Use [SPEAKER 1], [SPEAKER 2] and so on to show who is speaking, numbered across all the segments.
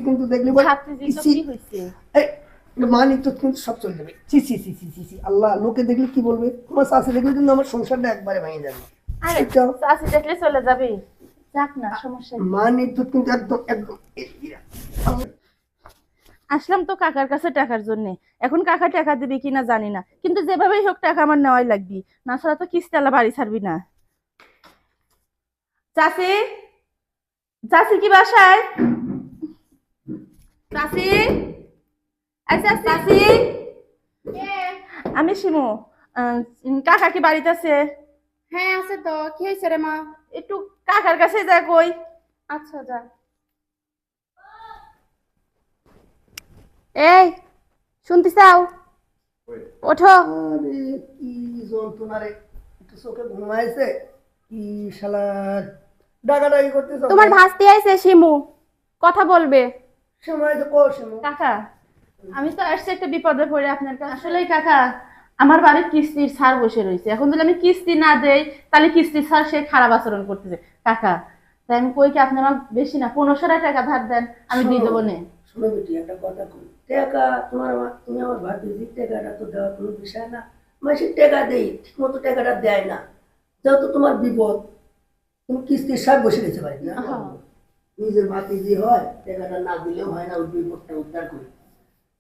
[SPEAKER 1] কিন্তু দেখলে মানি তো কিন্তু সব চলে যাবে। সি সি সি সি সি সি আল্লাহ, লোকে দেখলে কি বলবে? তোমার শাশি দেখলে কিন্তু আমার সংসারটা একবারে ভেঙে যাবে।
[SPEAKER 2] আরে শাশি দেখলে চলে যাবে, যাক না, সমস্যা নেই।
[SPEAKER 1] মানি তো কিন্তু একদম একদম
[SPEAKER 2] আসলাম তো কাকার কাছে টাকার জন্য। এখন কাকা টাকা দিবে কিনা জানি না, কিন্তু যেভাবেই হোক টাকা আমার নেওয়াই লাগবে, না ছাড়া তো কিস্তিওয়ালা বাড়ি ছাড়বি না। চাচি, চাচি কি বাসায়? চাচি, আচ্ছা চাচি, আমি শিমু। কাকা কি বাড়িতে আছে?
[SPEAKER 3] হ্যাঁ আছে তো, কি হয়েছে রে মা?
[SPEAKER 2] একটু কাকার কাছে যা কই।
[SPEAKER 3] আচ্ছা যা। এই শুনতে চাও? ওঠো।
[SPEAKER 1] আরে কি যন্ত্রণা রে, একটু চোখে ঘুমাইছে কি শালার, ডাকাডাকি করতেছ?
[SPEAKER 3] তোমার ভাস্তি আইছে শিমু, কথা বলবে।
[SPEAKER 1] সময় তো কোশ
[SPEAKER 2] কাকা, আমি তো আসছি একটা বিপদে পড়ে আপনার কাছে। আসলেই কাকা, আমার বাড়ির কিস্তির ছাড় বসে রয়েছে। এখন যদি আমি কিস্তি না দেই, তাহলে কিস্তির ছাড় সে খারাপ আচরণ করতেছে কাকা। তাই আমি কই কি আপনি আমার বেশি না 1500 টাকা ধার দেন, আমি দিয়ে দেবো নে।
[SPEAKER 1] শোনো বেটি, একটা কথা কই, টাকা তুমি আমার ভাবতেছি টাকাটা তো দেওয়ার কোনো বিষয় না। মাসে টাকা দেই, ঠিক মতো টাকাটা দেয় না, যেহেতু তোমার বিপদ, তুমি কিস্তির সার বসে দিতে পারি না। নিজের ভাতি যে হয়, টাকাটা না দিলেও হয় না, ওই বিপদটা উদ্ধার করি।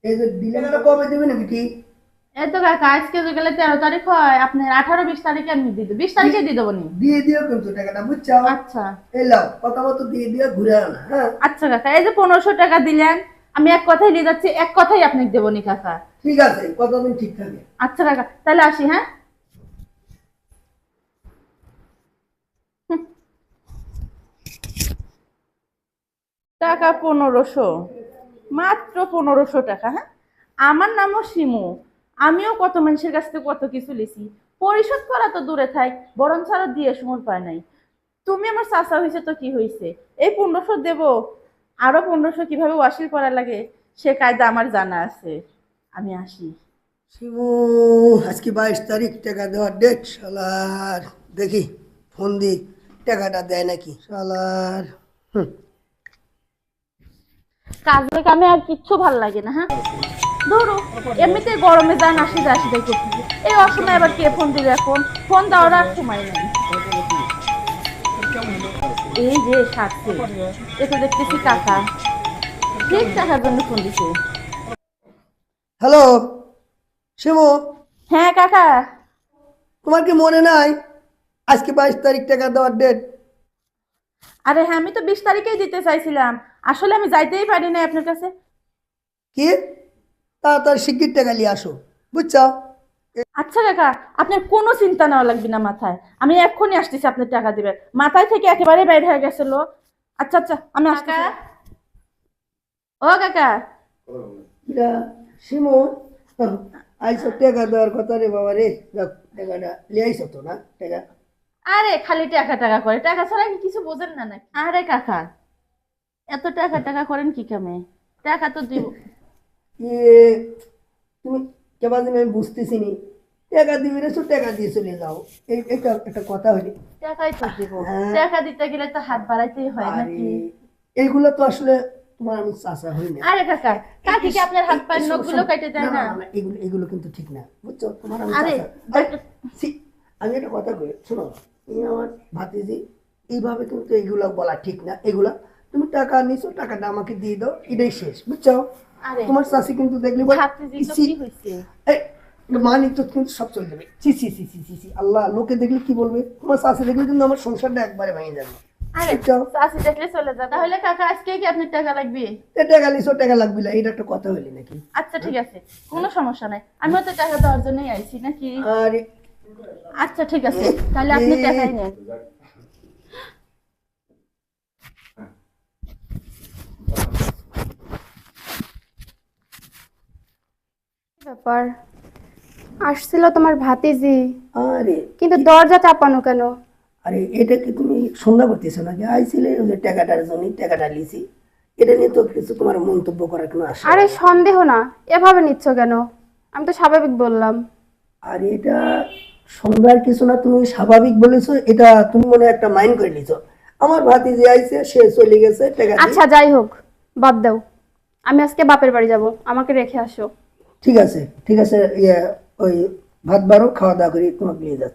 [SPEAKER 1] এই যে দিলে কবে দেবে নাকি? ঠিক
[SPEAKER 2] এই তো কাকা, আজকে তো গেলে 13 তারিখ হয়, আপনার 18-20 তারিখে আমি দিয়ে দেবো, 20 তারিখে দিয়ে দেবো নি।
[SPEAKER 1] দিয়ে দিও কিন্তু টাকাটা, বুঝছো?
[SPEAKER 2] আচ্ছা
[SPEAKER 1] এই লাও, কথা মতো দিয়ে দিও, ঘুরে আনো না। হ্যাঁ
[SPEAKER 2] আচ্ছা কাকা, এই যে 1500 টাকা দিলেন, আমি এক কথাই নিয়ে যাচ্ছি, এক কথাই আপনাকে দেবো নি কাকা।
[SPEAKER 1] ঠিক আছে, কতদিন ঠিক থাকে।
[SPEAKER 2] আচ্ছা কাকা, তাহলে আসি। হ্যাঁ, টাকা 1500, মাত্র 1500 টাকা। হ্যাঁ, আমার নামও শিমু, আমিও কত মানুষের কাছ থেকে কত কিছু লিছি, পরিশোধ করা তো দূরে থাক, বরং ছাড়া দিয়ে সময় পায় নাই। তুমি আমার চাচা হয়েছে তো কি হয়েছে, এই 1500 দেবো, আরো 1500 কিভাবে ওয়াসিল করা লাগে সে কায়দা আমার জানা আছে। আমি আসি।
[SPEAKER 1] শিবু, আজকে 22 তারিখ, টাকা দেওয়ার ডেট। শালার, দেখি ফোন দি টাকাটা দেয় নাকি শালার।
[SPEAKER 2] কাজে কামে আর কিচ্ছু ভাল লাগে না। হ্যাঁ, ধরো এমনিতে গরমে যান আসি যা আসি তাই করতেছি, এই অসময় আবার কে ফোন দিবে? এখন ফোন দেওয়ার আর সময় নেই। এই যে সাথে এতে দেখতেছি কাকা, ঠিক টাকার জন্য ফোন দিছে।
[SPEAKER 1] হ্যালো শিবু,
[SPEAKER 2] হ্যাঁ কাকা।
[SPEAKER 1] তোমার কি মনে নাই আজকে 22 তারিখ টাকা দেওয়ার ডেট?
[SPEAKER 2] আরে হ্যাঁ, আমি তো 20 তারিখেই দিতে চাইছিলাম, আসলে আমি যাইতেই পারি না আপনার কাছে।
[SPEAKER 1] কি? তাড়াতাড়ি শিগগির টাকা নিয়ে আসো, বুঝছো?
[SPEAKER 2] আচ্ছা কাকা, আপনার কোনো চিন্তা নেওয়া লাগবে না মাথায়, আমি এক্ষুনি আসতেছি, আপনার টাকা দিবেন, মাথায় থেকে একেবারে বাইরে হয়ে গেছিল। আচ্ছা আচ্ছা, আমি আসতেছি। ও কাকা।
[SPEAKER 1] শিমু, আইসো টাকা দেওয়ার কথা রে বাবা রে। যাক, টাকাটা নিয়ে আইসো তো না টাকা?
[SPEAKER 2] আরে খালি টাকা টাকা করে, টাকা ছাড়া কি কিছু বোঝেন না নাকি? আরে কাকা, এত টাকা টাকা করেন কি কামে? টাকা তো দিব।
[SPEAKER 1] তুমি কেবা দিন আমি বুঝতেছি নি, টাকা দিবি রে, টাকা দিয়ে চলে যাও, এটা একটা কথা হইলে।
[SPEAKER 2] টাকাই তো দিব, টাকা দিতে গেলে তো হাত বাড়াইতেই হয় নাকি?
[SPEAKER 1] এইগুলো তো আসলে তোমার আমি চাচা হই না।
[SPEAKER 2] আরে কাকা, কাকি কি আপনার হাত পায়ের নখগুলো কেটে দেয় না?
[SPEAKER 1] এগুলো এগুলো কিন্তু ঠিক না, বুঝছো? তোমার আমি
[SPEAKER 2] আরে
[SPEAKER 1] আমি একটা কথা কই, শোনো, তুমি আমার ভাতিজি, এইভাবে কিন্তু এইগুলো বলা ঠিক না। এগুলা তুমি টাকা নিছো, টাকাটা আমাকে দিয়ে দাও, এটাই শেষ, বুঝছো? তোমার চাষি কিন্তু দেখলে মানি তো কিন্তু সব চলে যাবে। সি সি সি সি সি সি আল্লাহ, লোকে দেখলে কি বলবে? তোমার চাষি দেখলে কিন্তু আমার সংসারটা একবারে ভেঙে যাবে।
[SPEAKER 2] আরে চাষি দেখলে চলে যা, তাহলে কাকা আজকে কি আপনার টাকা লাগবে?
[SPEAKER 1] টাকা নিছো, টাকা লাগবে না, এটা একটা কথা হইলে নাকি?
[SPEAKER 2] আচ্ছা ঠিক আছে, কোনো সমস্যা নাই, আমি তো টাকা দেওয়ার জন্যই আইছি নাকি?
[SPEAKER 1] আরে
[SPEAKER 2] আচ্ছা ঠিক আছে, তাহলে আপনি টাকাই নেন।
[SPEAKER 3] ব্যাপার, আসছিল তোমার ভাতিজি,
[SPEAKER 1] আরে
[SPEAKER 3] কিন্তু দরজা চাপানো কেন?
[SPEAKER 1] আরে এটা কি তুমি সন্ধ্যা করতেছো নাকি? আইছিলে ওই যে টাকাটার জন্য, টাকাটা লিছি, এটা নিয়ে তো কিছু তোমার মন্তব্য করার কোনো আশা?
[SPEAKER 3] আরে সন্দেহ না, এভাবে নিচ্ছ কেন? আমি তো স্বাভাবিক বললাম।
[SPEAKER 1] আর এটা সন্ধ্যার কিছু না, তুমি স্বাভাবিক বলেছো, এটা তুমি মনে একটা মাইন্ড করে নিছো। আমার ভাতিজি আইছে, সে চলে গেছে, টাকা
[SPEAKER 3] আচ্ছা যাই হোক, বাদ দাও, আমি আজকে বাপের বাড়ি যাব, আমাকে রেখে আসো।
[SPEAKER 1] ঠিক আছে, ঠিক আছে, ওই ভাত বারো, খাওয়া দাওয়া করে তোমাকে নিয়ে যাচ্ছি।